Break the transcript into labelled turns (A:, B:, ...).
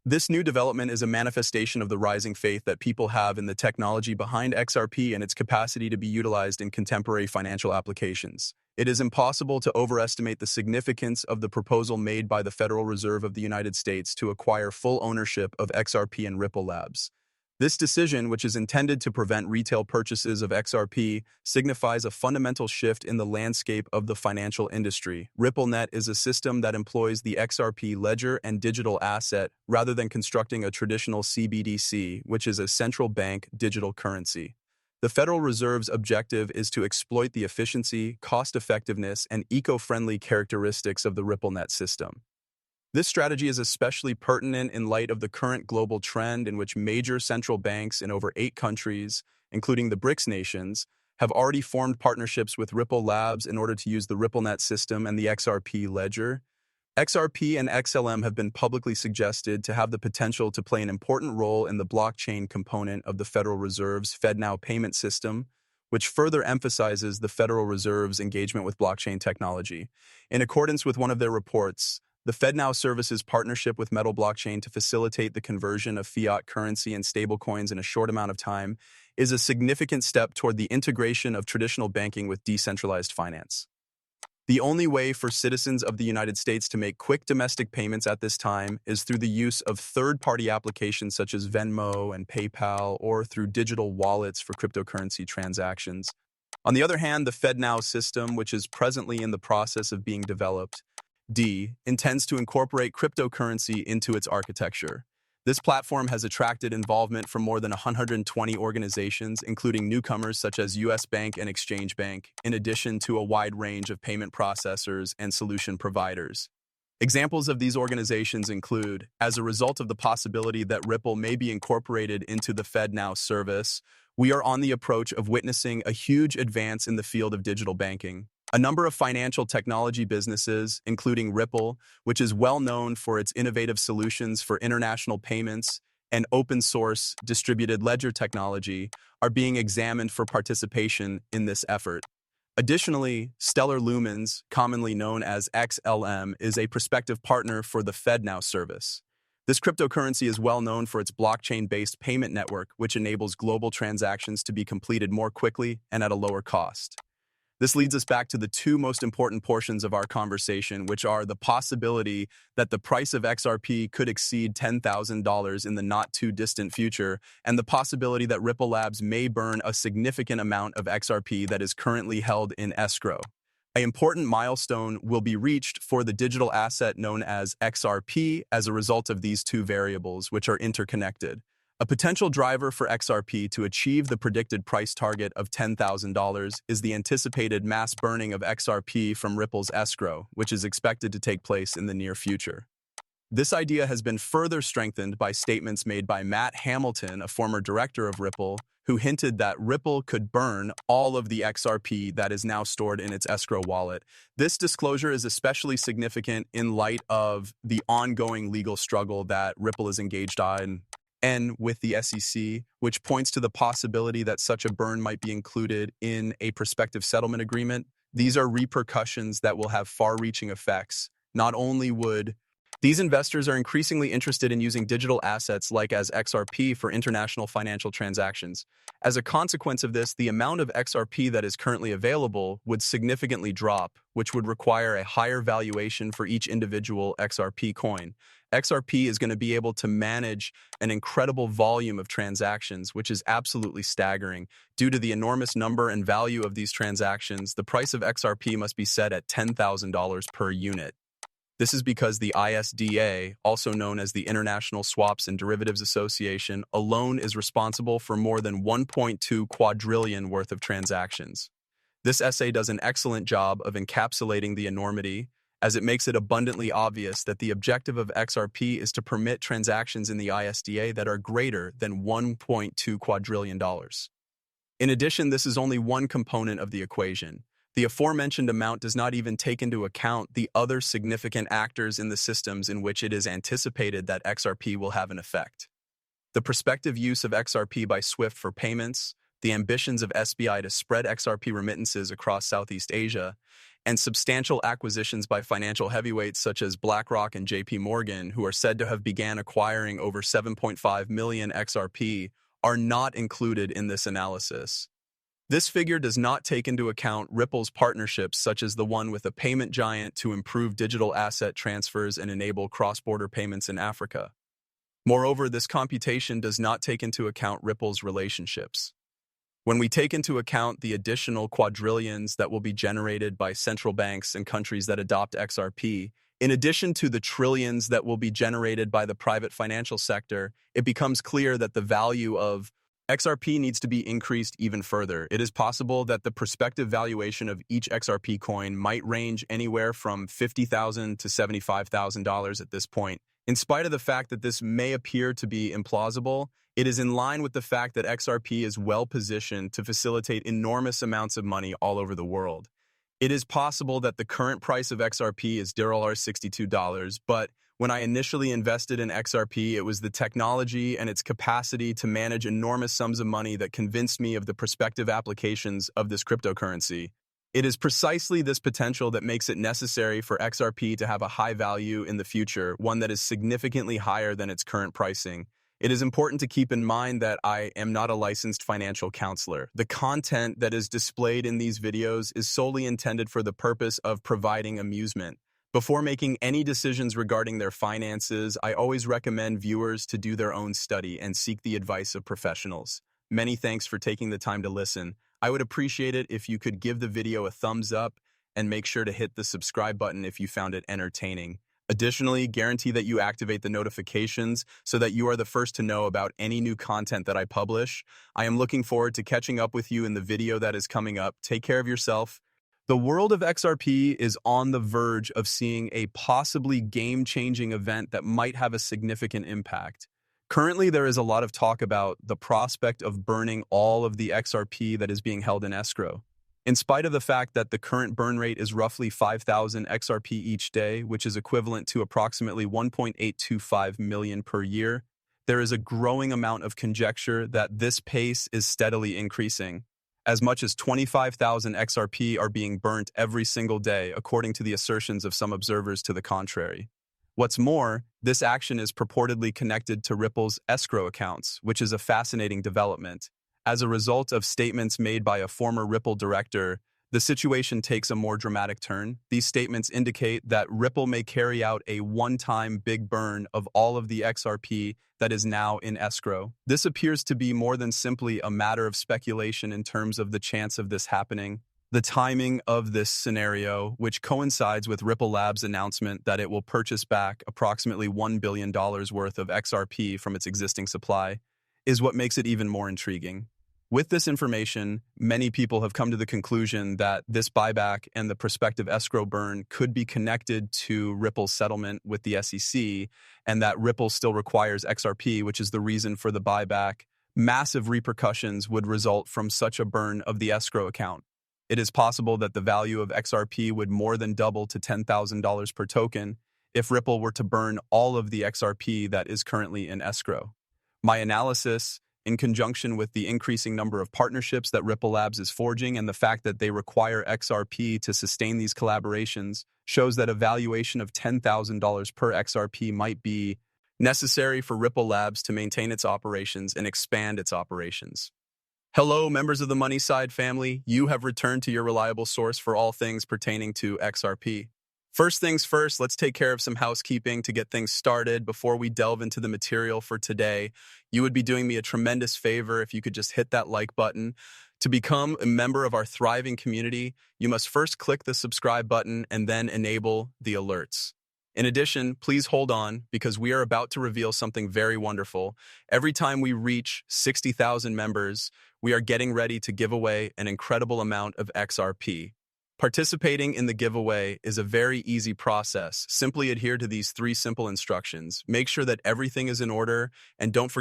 A: This new development is a manifestation of the rising faith that people have in the technology behind XRP and its capacity to be utilized in contemporary financial applications. It is impossible to overestimate the significance of the proposal made by the Federal Reserve of the United States to acquire full ownership of XRP and Ripple Labs. This decision, which is intended to prevent retail purchases of XRP, signifies a fundamental shift in the landscape of the financial industry. RippleNet is a system that employs the XRP ledger and digital asset rather than constructing a traditional CBDC, which is a central bank digital currency. The Federal Reserve's objective is to exploit the efficiency, cost-effectiveness, and eco-friendly characteristics of the RippleNet system. This strategy is especially pertinent in light of the current global trend in which major central banks in over 8 countries, including the BRICS nations, have already formed partnerships with Ripple Labs in order to use the RippleNet system and the XRP ledger. XRP and XLM have been publicly suggested to have the potential to play an important role in the blockchain component of the Federal Reserve's FedNow payment system, which further emphasizes the Federal Reserve's engagement with blockchain technology. In accordance with one of their reports, the FedNow services partnership with Metal Blockchain to facilitate the conversion of fiat currency and stablecoins in a short amount of time is a significant step toward the integration of traditional banking with decentralized finance. The only way for citizens of the United States to make quick domestic payments at this time is through the use of third-party applications such as Venmo and PayPal or through digital wallets for cryptocurrency transactions. On the other hand, the FedNow system, which is presently in the process of being developed, intends to incorporate cryptocurrency into its architecture. This platform has attracted involvement from more than 120 organizations, including newcomers such as US Bank and Exchange Bank, in addition to a wide range of payment processors and solution providers. Examples of these organizations include, as a result of the possibility that Ripple may be incorporated into the FedNow service, we are on the approach of witnessing a huge advance in the field of digital banking. A number of financial technology businesses, including Ripple, which is well known for its innovative solutions for international payments and open-source distributed ledger technology, are being examined for participation in this effort. Additionally, Stellar Lumens, commonly known as XLM, is a prospective partner for the FedNow service. This cryptocurrency is well known for its blockchain-based payment network, which enables global transactions to be completed more quickly and at a lower cost. This leads us back to the two most important portions of our conversation, which are the possibility that the price of XRP could exceed $10,000 in the not-too-distant future, and the possibility that Ripple Labs may burn a significant amount of XRP that is currently held in escrow. An important milestone will be reached for the digital asset known as XRP as a result of these two variables, which are interconnected. A potential driver for XRP to achieve the predicted price target of $10,000 is the anticipated mass burning of XRP from Ripple's escrow, which is expected to take place in the near future. This idea has been further strengthened by statements made by Matt Hamilton, a former director of Ripple, who hinted that Ripple could burn all of the XRP that is now stored in its escrow wallet. This disclosure is especially significant in light of the ongoing legal struggle that Ripple is engaged in and with the SEC, which points to the possibility that such a burn might be included in a prospective settlement agreement. These are repercussions that will have far-reaching effects. Not only would these investors are increasingly interested in using digital assets like as XRP for international financial transactions. As a consequence of this, the amount of XRP that is currently available would significantly drop, which would require a higher valuation for each individual XRP coin. XRP is going to be able to manage an incredible volume of transactions, which is absolutely staggering. Due to the enormous number and value of these transactions, the price of XRP must be set at $10,000 per unit. This is because the ISDA, also known as the International Swaps and Derivatives Association, alone is responsible for more than 1.2 quadrillion worth of transactions. This essay does an excellent job of encapsulating the enormity, as it makes it abundantly obvious that the objective of XRP is to permit transactions in the ISDA that are greater than $1.2 quadrillion. In addition, this is only one component of the equation. The aforementioned amount does not even take into account the other significant actors in the systems in which it is anticipated that XRP will have an effect. The prospective use of XRP by SWIFT for payments, the ambitions of SBI to spread XRP remittances across Southeast Asia, and substantial acquisitions by financial heavyweights such as BlackRock and JP Morgan, who are said to have began acquiring over 7.5 million XRP, are not included in this analysis. This figure does not take into account Ripple's partnerships such as the one with a payment giant to improve digital asset transfers and enable cross-border payments in Africa. Moreover, this computation does not take into account Ripple's relationships. When we take into account the additional quadrillions that will be generated by central banks and countries that adopt XRP, in addition to the trillions that will be generated by the private financial sector, it becomes clear that the value of XRP needs to be increased even further. It is possible that the prospective valuation of each XRP coin might range anywhere from $50,000 to $75,000 at this point. In spite of the fact that this may appear to be implausible, it is in line with the fact that XRP is well positioned to facilitate enormous amounts of money all over the world. It is possible that the current price of XRP is $62, but when I initially invested in XRP, it was the technology and its capacity to manage enormous sums of money that convinced me of the prospective applications of this cryptocurrency. It is precisely this potential that makes it necessary for XRP to have a high value in the future, one that is significantly higher than its current pricing. It is important to keep in mind that I am not a licensed financial counselor. The content that is displayed in these videos is solely intended for the purpose of providing amusement. Before making any decisions regarding their finances, I always recommend viewers to do their own study and seek the advice of professionals. Many thanks for taking the time to listen. I would appreciate it if you could give the video a thumbs up and make sure to hit the subscribe button if you found it entertaining. Additionally, guarantee that you activate the notifications so that you are the first to know about any new content that I publish. I am looking forward to catching up with you in the video that is coming up. Take care of yourself. The world of XRP is on the verge of seeing a possibly game-changing event that might have a significant impact. Currently, there is a lot of talk about the prospect of burning all of the XRP that is being held in escrow. In spite of the fact that the current burn rate is roughly 5,000 XRP each day, which is equivalent to approximately 1.825 million per year, there is a growing amount of conjecture that this pace is steadily increasing. As much as 25,000 XRP are being burnt every single day, according to the assertions of some observers to the contrary. What's more, this action is purportedly connected to Ripple's escrow accounts, which is a fascinating development. As a result of statements made by a former Ripple director, the situation takes a more dramatic turn. These statements indicate that Ripple may carry out a one-time big burn of all of the XRP that is now in escrow. This appears to be more than simply a matter of speculation in terms of the chance of this happening. The timing of this scenario, which coincides with Ripple Labs' announcement that it will purchase back approximately $1 billion worth of XRP from its existing supply, is what makes it even more intriguing. With this information, many people have come to the conclusion that this buyback and the prospective escrow burn could be connected to Ripple's settlement with the SEC, and that Ripple still requires XRP, which is the reason for the buyback. Massive repercussions would result from such a burn of the escrow account. It is possible that the value of XRP would more than double to $10,000 per token if Ripple were to burn all of the XRP that is currently in escrow. My analysis, in conjunction with the increasing number of partnerships that Ripple Labs is forging and the fact that they require XRP to sustain these collaborations, shows that a valuation of $10,000 per XRP might be necessary for Ripple Labs to maintain its operations and expand its operations. Hello, members of the Money Side family. You have returned to your reliable source for all things pertaining to XRP. First things first, let's take care of some housekeeping to get things started. Before we delve into the material for today, you would be doing me a tremendous favor if you could just hit that like button. To become a member of our thriving community, you must first click the subscribe button and then enable the alerts. In addition, please hold on because we are about to reveal something very wonderful. Every time we reach 60,000 members, we are getting ready to give away an incredible amount of XRP. Participating in the giveaway is a very easy process. Simply adhere to these 3 simple instructions. Make sure that everything is in order and don't forget